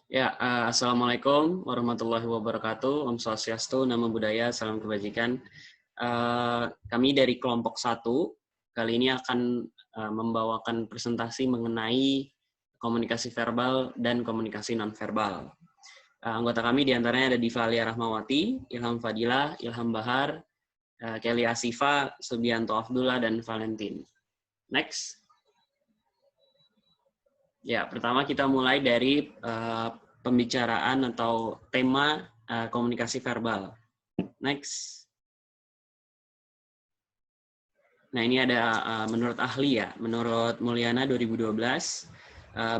Ya, Assalamualaikum warahmatullahi wabarakatuh. Om Swastiastu, Namo Buddhaya, Salam Kebajikan. Kami dari kelompok 1 kali ini akan membawakan presentasi mengenai komunikasi verbal dan komunikasi nonverbal. Anggota kami diantaranya ada Diva Alia Rahmawati, Ilham Fadila, Ilham Bahar, Kelly Asifa, Subianto Abdullah, dan Valentin. Next. Ya, pertama kita mulai dari pembicaraan atau tema komunikasi verbal. Next. Nah, ini ada menurut ahli ya, menurut Mulyana 2012,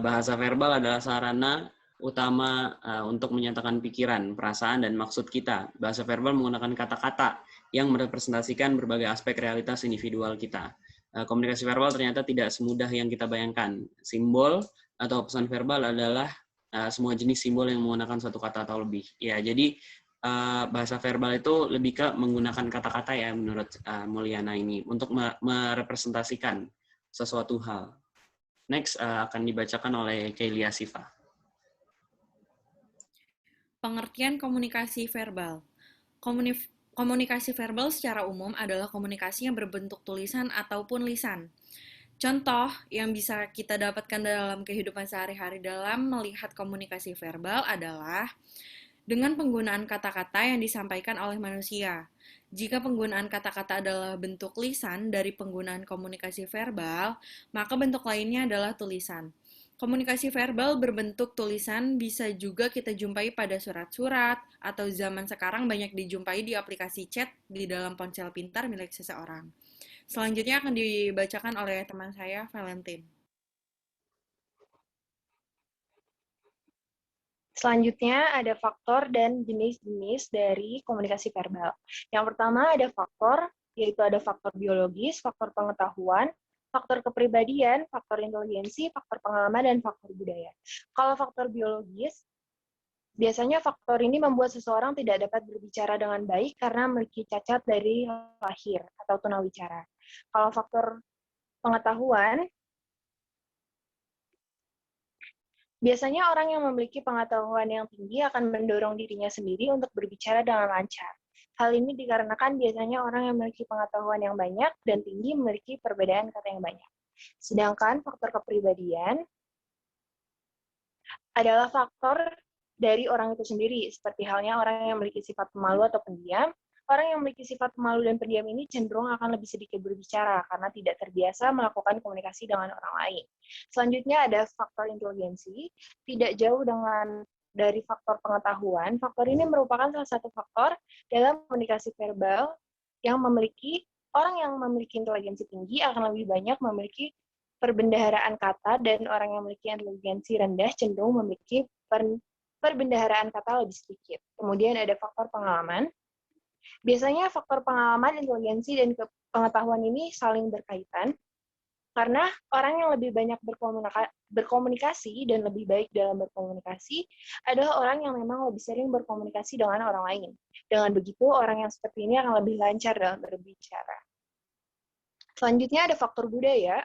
bahasa verbal adalah sarana utama untuk menyatakan pikiran, perasaan, dan maksud kita. Bahasa verbal menggunakan kata-kata yang merepresentasikan berbagai aspek realitas individual kita. Komunikasi verbal ternyata tidak semudah yang kita bayangkan. Simbol atau pesan verbal adalah semua jenis simbol yang menggunakan satu kata atau lebih. Ya, jadi bahasa verbal itu lebih ke menggunakan kata-kata ya menurut Mulyana ini untuk merepresentasikan sesuatu hal. Next akan dibacakan oleh Keilia Siva. Pengertian komunikasi verbal. Komunikasi verbal secara umum adalah komunikasi yang berbentuk tulisan ataupun lisan. Contoh yang bisa kita dapatkan dalam kehidupan sehari-hari dalam melihat komunikasi verbal adalah dengan penggunaan kata-kata yang disampaikan oleh manusia. Jika penggunaan kata-kata adalah bentuk lisan dari penggunaan komunikasi verbal, maka bentuk lainnya adalah tulisan. Komunikasi verbal berbentuk tulisan bisa juga kita jumpai pada surat-surat, atau zaman sekarang banyak dijumpai di aplikasi chat di dalam ponsel pintar milik seseorang. Selanjutnya akan dibacakan oleh teman saya, Valentin. Selanjutnya ada faktor dan jenis-jenis dari komunikasi verbal. Yang pertama ada faktor, yaitu ada faktor biologis, faktor pengetahuan, faktor kepribadian, faktor inteligensi, faktor pengalaman, dan faktor budaya. Kalau faktor biologis, biasanya faktor ini membuat seseorang tidak dapat berbicara dengan baik karena memiliki cacat dari lahir atau tunawicara. Kalau faktor pengetahuan, biasanya orang yang memiliki pengetahuan yang tinggi akan mendorong dirinya sendiri untuk berbicara dengan lancar. Hal ini dikarenakan biasanya orang yang memiliki pengetahuan yang banyak dan tinggi memiliki perbedaan kata yang banyak. Sedangkan faktor kepribadian adalah faktor dari orang itu sendiri, seperti halnya orang yang memiliki sifat pemalu atau pendiam. Orang yang memiliki sifat pemalu dan pendiam ini cenderung akan lebih sedikit berbicara karena tidak terbiasa melakukan komunikasi dengan orang lain. Selanjutnya ada faktor inteligensi, tidak jauh dari faktor pengetahuan. Faktor ini merupakan salah satu faktor dalam komunikasi verbal yang orang yang memiliki inteligensi tinggi akan lebih banyak memiliki perbendaharaan kata, dan orang yang memiliki inteligensi rendah cenderung memiliki perbendaharaan kata lebih sedikit. Kemudian ada faktor pengalaman. Biasanya faktor pengalaman, inteligensi, dan pengetahuan ini saling berkaitan, karena orang yang lebih banyak berkomunikasi dan lebih baik dalam berkomunikasi adalah orang yang memang lebih sering berkomunikasi dengan orang lain. Dengan begitu, orang yang seperti ini akan lebih lancar dalam berbicara. Selanjutnya ada faktor budaya.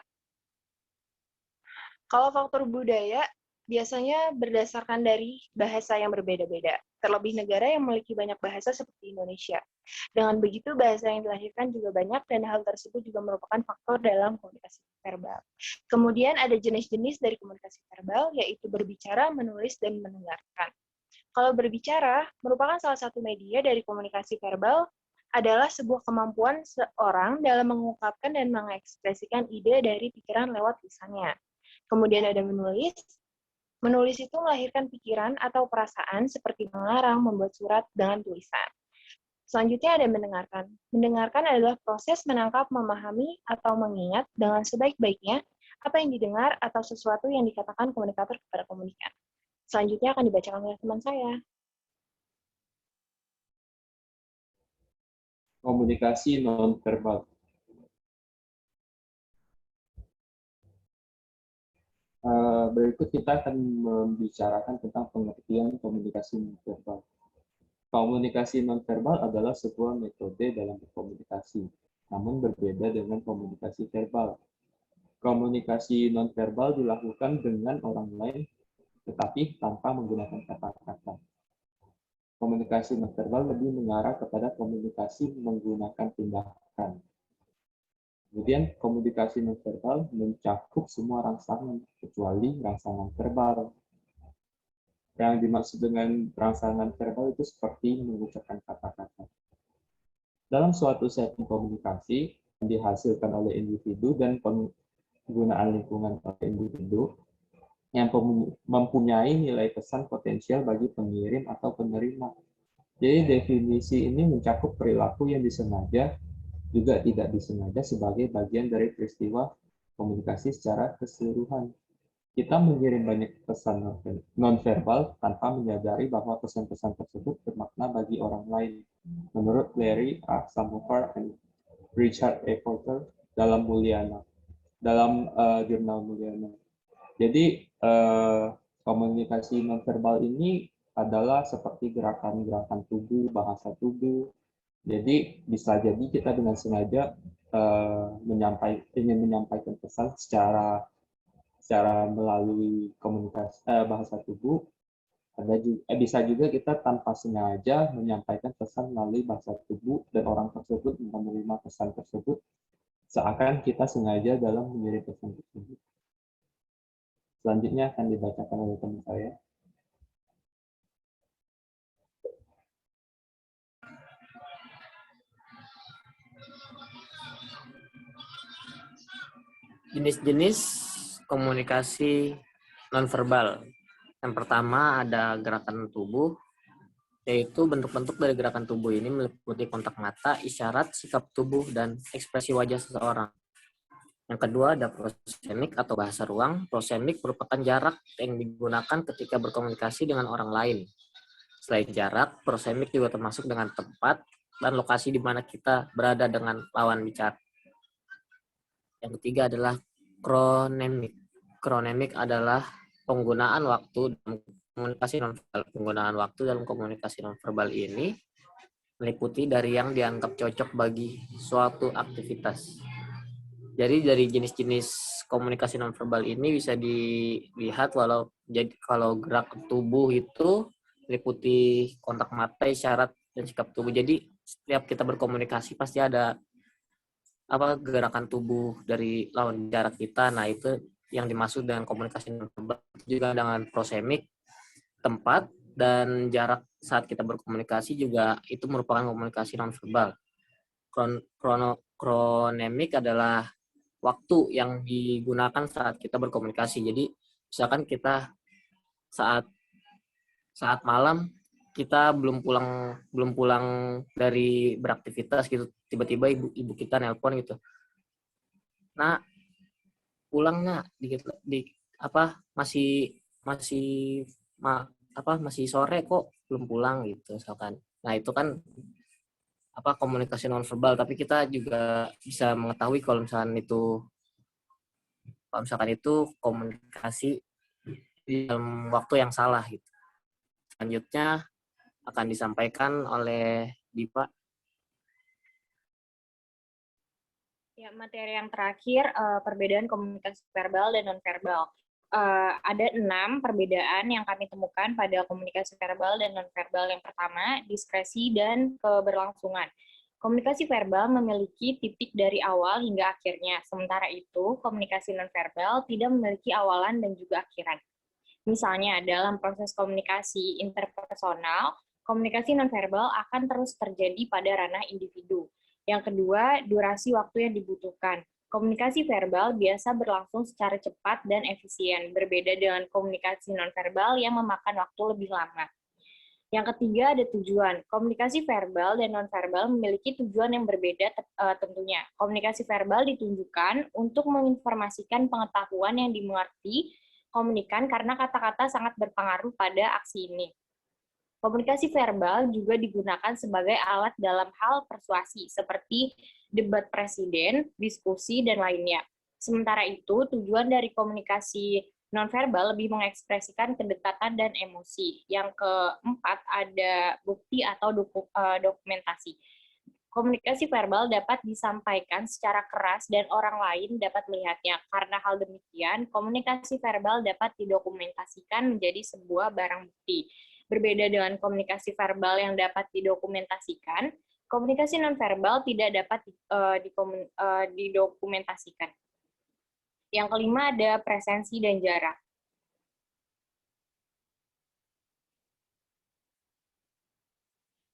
Kalau faktor budaya, biasanya berdasarkan dari bahasa yang berbeda-beda, terlebih negara yang memiliki banyak bahasa seperti Indonesia. Dengan begitu, bahasa yang dilahirkan juga banyak, dan hal tersebut juga merupakan faktor dalam komunikasi verbal. Kemudian ada jenis-jenis dari komunikasi verbal, yaitu berbicara, menulis, dan mendengarkan. Kalau berbicara, merupakan salah satu media dari komunikasi verbal, adalah sebuah kemampuan seorang dalam mengungkapkan dan mengekspresikan ide dari pikiran lewat lisannya. Kemudian ada menulis. Menulis itu melahirkan pikiran atau perasaan seperti mengarang, membuat surat dengan tulisan. Selanjutnya ada mendengarkan. Mendengarkan adalah proses menangkap, memahami, atau mengingat dengan sebaik-baiknya apa yang didengar atau sesuatu yang dikatakan komunikator kepada komunikan. Selanjutnya akan dibacakan oleh teman saya. Komunikasi nonverbal. Berikut kita akan membicarakan tentang pengertian komunikasi nonverbal. Komunikasi nonverbal adalah sebuah metode dalam berkomunikasi, namun berbeda dengan komunikasi verbal. Komunikasi nonverbal dilakukan dengan orang lain tetapi tanpa menggunakan kata-kata. Komunikasi nonverbal lebih mengarah kepada komunikasi menggunakan tindakan. Kemudian komunikasi nonverbal mencakup semua rangsangan kecuali rangsangan verbal. Yang dimaksud dengan rangsangan verbal itu seperti mengucapkan kata-kata. Dalam suatu setting komunikasi yang dihasilkan oleh individu dan penggunaan lingkungan oleh individu yang mempunyai nilai pesan potensial bagi pengirim atau penerima. Jadi definisi ini mencakup perilaku yang disengaja juga tidak disengaja sebagai bagian dari peristiwa komunikasi secara keseluruhan. Kita mengirim banyak pesan nonverbal tanpa menyadari bahwa pesan-pesan tersebut bermakna bagi orang lain. Menurut Larry A. Samovar dan Richard E. Porter dalam jurnal Mulyana. Jadi komunikasi nonverbal ini adalah seperti gerakan-gerakan tubuh, bahasa tubuh. Jadi bisa jadi kita dengan sengaja ingin menyampaikan pesan secara melalui komunikasi bahasa tubuh. Bisa juga kita tanpa sengaja menyampaikan pesan melalui bahasa tubuh dan orang tersebut menerima pesan tersebut seakan kita sengaja dalam mengirim pesan tersebut. Selanjutnya akan dibacakan oleh teman saya. Jenis-jenis komunikasi nonverbal. Yang pertama ada gerakan tubuh, yaitu bentuk-bentuk dari gerakan tubuh ini meliputi kontak mata, isyarat, sikap tubuh, dan ekspresi wajah seseorang. Yang kedua ada prosemik atau bahasa ruang. Prosemik merupakan jarak yang digunakan ketika berkomunikasi dengan orang lain. Selain jarak, prosemik juga termasuk dengan tempat dan lokasi di mana kita berada dengan lawan bicara. Yang ketiga adalah kronemik. Kronemik adalah penggunaan waktu dalam komunikasi nonverbal. Penggunaan waktu dalam komunikasi nonverbal ini meliputi dari yang dianggap cocok bagi suatu aktivitas. Jadi dari jenis-jenis komunikasi nonverbal ini bisa dilihat kalau gerak tubuh itu meliputi kontak mata, isyarat, dan sikap tubuh. Jadi setiap kita berkomunikasi pasti ada gerakan tubuh dari lawan bicara kita. Nah, itu yang dimaksud dengan komunikasi nonverbal. Juga dengan prosemik, tempat dan jarak saat kita berkomunikasi juga itu merupakan komunikasi nonverbal. Kronemik adalah waktu yang digunakan saat kita berkomunikasi. Jadi misalkan kita saat malam kita belum pulang dari beraktivitas gitu, tiba-tiba ibu kita nelpon gitu, nah pulang nggak masih sore kok belum pulang gitu misalkan. Nah itu kan komunikasi nonverbal, tapi kita juga bisa mengetahui kalau misalkan itu komunikasi di dalam waktu yang salah gitu. Selanjutnya akan disampaikan oleh Dipa. Ya, materi yang terakhir, perbedaan komunikasi verbal dan nonverbal. Ada 6 perbedaan yang kami temukan pada komunikasi verbal dan nonverbal. Yang pertama, diskresi dan keberlangsungan. Komunikasi verbal memiliki titik dari awal hingga akhirnya, sementara itu komunikasi nonverbal tidak memiliki awalan dan juga akhiran. Misalnya, dalam proses komunikasi interpersonal, komunikasi nonverbal akan terus terjadi pada ranah individu. Yang kedua, durasi waktu yang dibutuhkan. Komunikasi verbal biasa berlangsung secara cepat dan efisien, berbeda dengan komunikasi nonverbal yang memakan waktu lebih lama. Yang ketiga, ada tujuan. Komunikasi verbal dan nonverbal memiliki tujuan yang berbeda tentunya. Komunikasi verbal ditunjukkan untuk menginformasikan pengetahuan yang dimengerti komunikan karena kata-kata sangat berpengaruh pada aksi ini. Komunikasi verbal juga digunakan sebagai alat dalam hal persuasi, seperti debat presiden, diskusi, dan lainnya. Sementara itu, tujuan dari komunikasi nonverbal lebih mengekspresikan kedekatan dan emosi. Yang keempat, ada bukti atau dokumentasi. Komunikasi verbal dapat disampaikan secara keras dan orang lain dapat melihatnya. Karena hal demikian, komunikasi verbal dapat didokumentasikan menjadi sebuah barang bukti. Berbeda dengan komunikasi verbal yang dapat didokumentasikan, komunikasi nonverbal tidak dapat didokumentasikan. Yang kelima ada presensi dan jarak.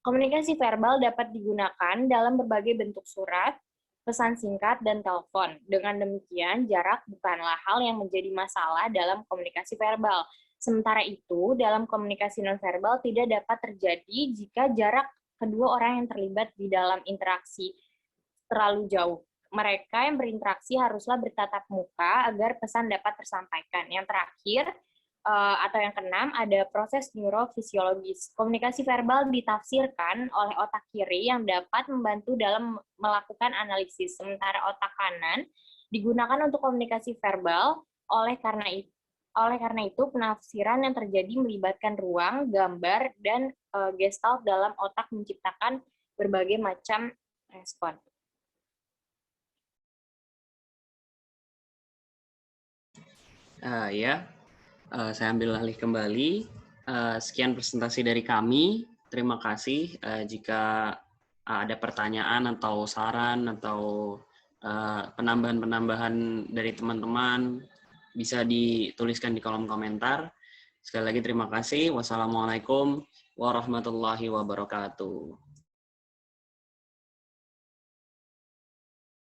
Komunikasi verbal dapat digunakan dalam berbagai bentuk surat, pesan singkat, dan telepon. Dengan demikian, jarak bukanlah hal yang menjadi masalah dalam komunikasi verbal. Sementara itu, dalam komunikasi nonverbal tidak dapat terjadi jika jarak kedua orang yang terlibat di dalam interaksi terlalu jauh. Mereka yang berinteraksi haruslah bertatap muka agar pesan dapat tersampaikan. Yang terakhir, atau yang keenam, ada proses neurofisiologis. Komunikasi verbal ditafsirkan oleh otak kiri yang dapat membantu dalam melakukan analisis, sementara otak kanan digunakan untuk komunikasi verbal. Oleh karena itu, penafsiran yang terjadi melibatkan ruang, gambar, dan gestalt dalam otak menciptakan berbagai macam respon. Saya ambil alih kembali. Sekian presentasi dari kami. Terima kasih. Jika ada pertanyaan atau saran atau penambahan-penambahan dari teman-teman, bisa dituliskan di kolom komentar. Sekali lagi terima kasih. Wassalamualaikum warahmatullahi wabarakatuh.